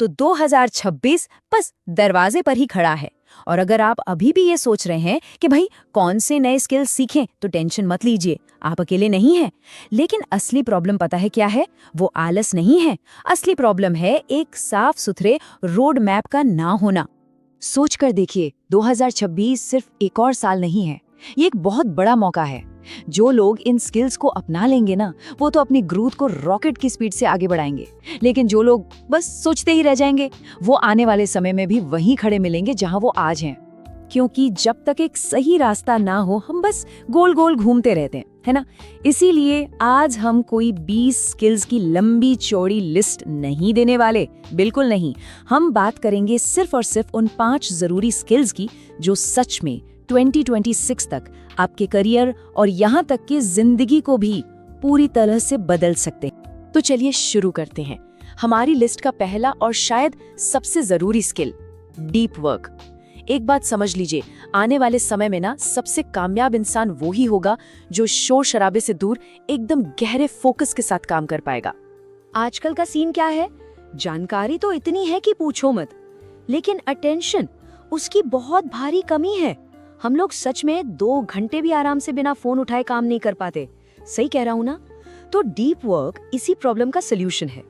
तो 2026 बस दरवाजे पर ही खड़ा है। और अगर आप अभी भी ये सोच रहे हैं कि भाई कौन से नए स्किल्स सीखें, तो टेंशन मत लीजिए, आप अकेले नहीं हैं। लेकिन असली प्रॉब्लम पता है क्या है? वो आलस नहीं है। असली प्रॉब्लम है एक साफ सुथरे रोड मैप का ना होना। सोच कर देखिए, 2026 सिर्फ एक और साल नहीं है, ये एक बहुत बड़ा मौका है। जो लोग इन स्किल्स को अपना लेंगे ना, वो तो अपनी ग्रोथ को रॉकेट की स्पीड से आगे बढ़ाएंगे। लेकिन जो लोग बस सोचते ही रह जाएंगे, वो आने वाले समय में भी वहीं खड़े मिलेंगे जहां वो आज हैं। क्योंकि जब तक एक सही रास्ता ना हो, हम बस गोल गोल घूमते रहते हैं, है ना? इसीलिए आज हम कोई 20 स्किल्स की लंबी चौड़ी लिस्ट नहीं देने वाले, बिल्कुल नहीं। हम बात करेंगे सिर्फ और सिर्फ उन 5 जरूरी स्किल्स की जो सच में 2026 तक आपके करियर और यहाँ तक कि जिंदगी को भी पूरी तरह से बदल सकते हैं। तो चलिए शुरू करते हैं। हमारी लिस्ट का पहला और शायद सबसे जरूरी स्किल, डीप वर्क। एक बात समझ लीजिए, आने वाले समय में ना सबसे कामयाब इंसान वो ही होगा जो शोर शराबे से दूर एकदम गहरे फोकस के साथ काम कर पाएगा। आजकल का सीन क्या है? जानकारी तो इतनी है कि पूछो मत, लेकिन अटेंशन, उसकी बहुत भारी कमी है। हम लोग सच में 2 घंटे भी आराम से बिना फोन उठाए काम नहीं कर पाते। सही कह रहा हूँ ना? तो डीप वर्क इसी प्रॉब्लम का सलूशन है।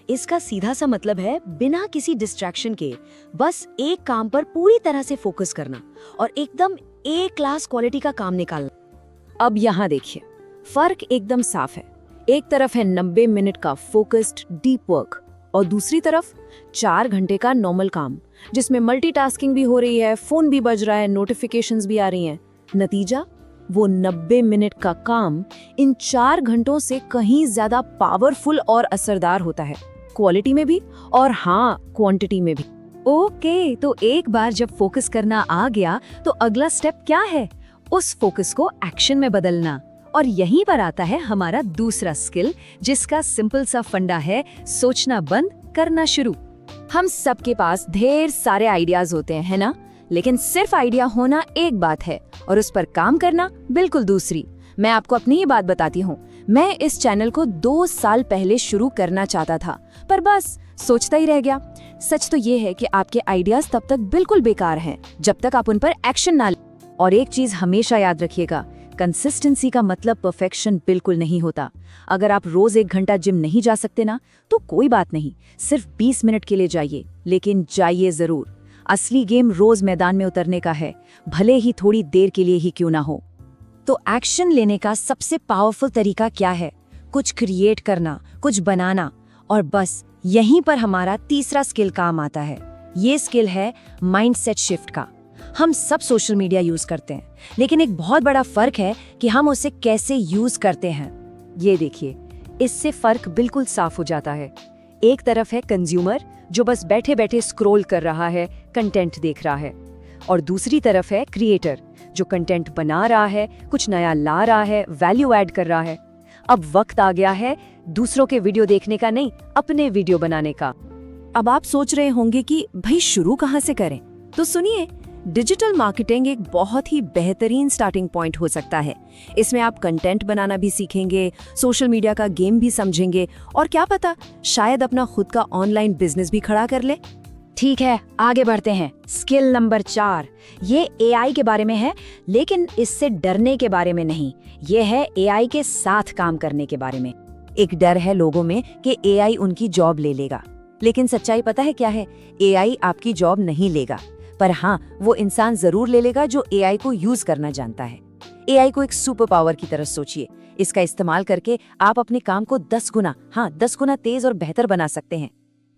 इसका सीधा सा मतलब है बिना किसी डिस्ट्रैक्शन के बस एक काम पर पूरी तरह से फोकस करना और एकदम ए क्लास क्वालिटी का काम निकालना। अब यहाँ देखिए, फर्क एकदम साफ है। एक तरफ है 90 मिनट का फोकस्ड डीप वर्क और दूसरी तरफ 4 घंटे का नॉर्मल काम, जिसमें मल्टीटास्किंग भी हो रही है, फोन भी बज रहा है, नोटिफिकेशंस भी आ रही हैं। नतीजा, वो 90 मिनट का काम इन 4 घंटों से कहीं ज्यादा पावरफुल और असरदार होता है, क्वालिटी में भी और हाँ, क्वांटिटी में भी। ओके, तो एक बार जब फोकस करना आ गया, तो अगला स्टेप क्या है? उस फोकस को एक्शन में बदलना। और यहीं पर आता है हमारा दूसरा स्किल, जिसका सिंपल सा फंडा है सोचना बंद करना शुरू। हम सबके पास ढेर सारे आइडियाज होते हैं, है ना? लेकिन सिर्फ आइडिया होना एक बात है और उस पर काम करना बिल्कुल दूसरी। मैं आपको अपनी ही बात बताती हूँ। मैं इस चैनल को 2 साल पहले शुरू करना चाहता था, पर बस सोचता ही रह गया। सच तो ये है कि आपके आइडियाज तब तक बिल्कुल बेकार हैं जब तक आप उन पर एक्शन ना लें। और एक चीज हमेशा याद रखिएगा, कंसिस्टेंसी का मतलब परफेक्शन बिल्कुल नहीं होता। अगर आप रोज 1 घंटा जिम नहीं जा सकते ना, तो कोई बात नहीं, सिर्फ 20 मिनट के लिए जाइए, लेकिन जाइए जरूर। असली गेम रोज मैदान में उतरने का है, भले ही थोड़ी देर के लिए ही क्यों ना हो। तो एक्शन लेने का सबसे पावरफुल तरीका क्या है? कुछ क्रिएट करना, कुछ बनाना। और बस यहीं पर हमारा तीसरा स्किल काम आता है। ये स्किल है माइंडसेट शिफ्ट का। हम सब सोशल मीडिया यूज करते हैं, लेकिन एक बहुत बड़ा फर्क है कि हम उसे कैसे यूज करते हैं। ये देखिए, इससे फर्क बिल्कुल साफ हो जाता है। एक तरफ है कंज्यूमर, जो बस बैठे बैठे स्क्रॉल कर रहा है, कंटेंट देख रहा है, और दूसरी तरफ है क्रिएटर, जो कंटेंट बना रहा है, कुछ नया ला रहा है, वैल्यू ऐड कर रहा है। अब वक्त आ गया है दूसरों के वीडियो देखने का नहीं, अपने वीडियो बनाने का। अब आप सोच रहे होंगे कि भाई शुरू कहाँ से करें? तो सुनिए, डिजिटल मार्केटिंग एक बहुत ही बेहतरीन स्टार्टिंग पॉइंट हो सकता है। इसमें आप कंटेंट बनाना भी सीखेंगे, सोशल मीडिया का गेम भी समझेंगे, और क्या पता शायद अपना खुद का ऑनलाइन बिजनेस भी खड़ा कर ले। ठीक है, आगे बढ़ते हैं। स्किल नंबर 4, ये एआई के बारे में है, लेकिन इससे डरने के बारे में नहीं। ये है एआई के साथ काम करने के बारे में। एक डर है लोगों में कि एआई उनकी जॉब ले लेगा, लेकिन सच्चाई पता है क्या है? एआई आपकी जॉब नहीं लेगा, पर हाँ, वो इंसान जरूर ले लेगा जो एआई को यूज करना जानता है। एआई को एक सुपर पावर की तरह सोचिए। इसका इस्तेमाल करके आप अपने काम को 10 गुना तेज और बेहतर बना सकते हैं।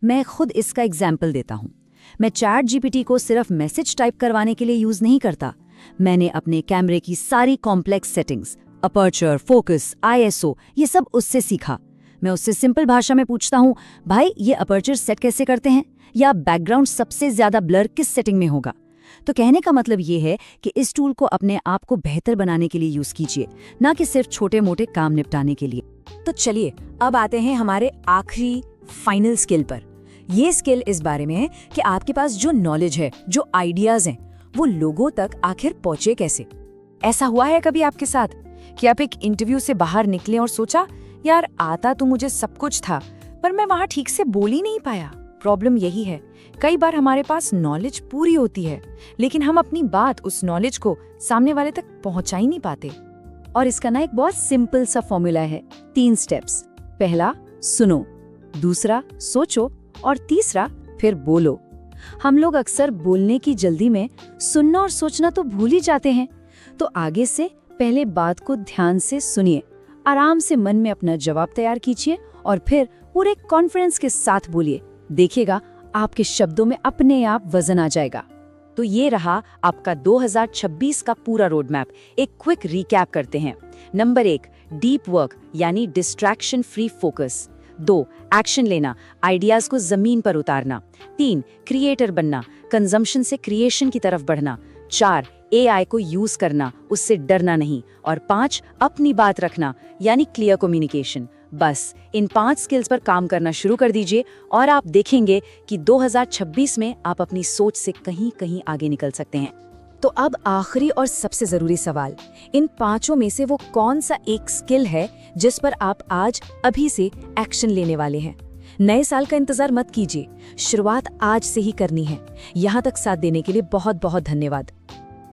मैं खुद इसका एग्जाम्पल देता हूँ। मैं चैट जीपीटी को सिर्फ मैसेज टाइप करवाने के लिए यूज नहीं करता। मैंने अपने कैमरे की सारी complex settings, aperture, focus, ISO, ये सब उससे सीखा। मैं उससे सिंपल भाषा में पूछता हूँ, भाई ये अपर्चर सेट कैसे करते हैं, या बैकग्राउंड सबसे ज्यादा ब्लर किस सेटिंग में होगा। तो कहने का मतलब ये है कि इस टूल को अपने आप को बेहतर बनाने के लिए यूज कीजिए, ना कि सिर्फ छोटे मोटे काम निपटाने के लिए। तो चलिए अब आते हैं हमारे आखिरी फाइनल स्किल पर। ये स्किल इस बारे में है कि आपके पास जो नॉलेज है, जो आइडियाज हैं, वो लोगों तक आखिर पहुंचे कैसे। ऐसा हुआ है कभी आपके साथ कि आप एक इंटरव्यू से बाहर निकले और सोचा, यार आता तो मुझे सब कुछ था, पर मैं वहां ठीक से बोल ही नहीं पाया। प्रॉब्लम यही है, कई बार हमारे पास नॉलेज पूरी होती है, लेकिन हम अपनी बात उस नॉलेज को सामने वाले तक पहुंचा ही नहीं पाते। और इसका ना एक बहुत सिंपल सा फॉर्मूला है, 3 स्टेप्स। पहला, सुनो, दूसरा, सोचो, और तीसरा, फिर बोलो। हम लोग अक्सर बोलने की जल्दी में सुनना और सोचना तो भूल ही जाते हैं। तो आगे से पहले बात को ध्यान से सुनिए, आराम से मन में अपना जवाब तैयार कीजिए और फिर पूरे कॉन्फिडेंस के साथ बोलिए। देखिएगा आपके शब्दों में अपने आप वजन आ जाएगा। तो ये रहा आपका 2026 का पूरा रोड मैप। एक क्विक रिकैप करते हैं। नंबर 1, डीप वर्क यानी डिस्ट्रैक्शन फ्री फोकस। 2, एक्शन लेना, आइडियाज को जमीन पर उतारना। 3, क्रिएटर बनना, कंजम्पशन से क्रिएशन की तरफ बढ़ना। 4, एआई को यूज करना, उससे डरना नहीं। और 5, अपनी बात रखना यानी क्लियर कम्युनिकेशन। बस इन 5 स्किल्स पर काम करना शुरू कर दीजिए और आप देखेंगे कि 2026 में आप अपनी सोच से कहीं कहीं आगे निकल सकते हैं। तो अब आखिरी और सबसे जरूरी सवाल, इन 5 में से वो कौन सा एक स्किल है जिस पर आप आज अभी से एक्शन लेने वाले हैं? नए साल का इंतजार मत कीजिए, शुरुआत आज से ही करनी है। यहाँ तक साथ देने के लिए बहुत बहुत धन्यवाद।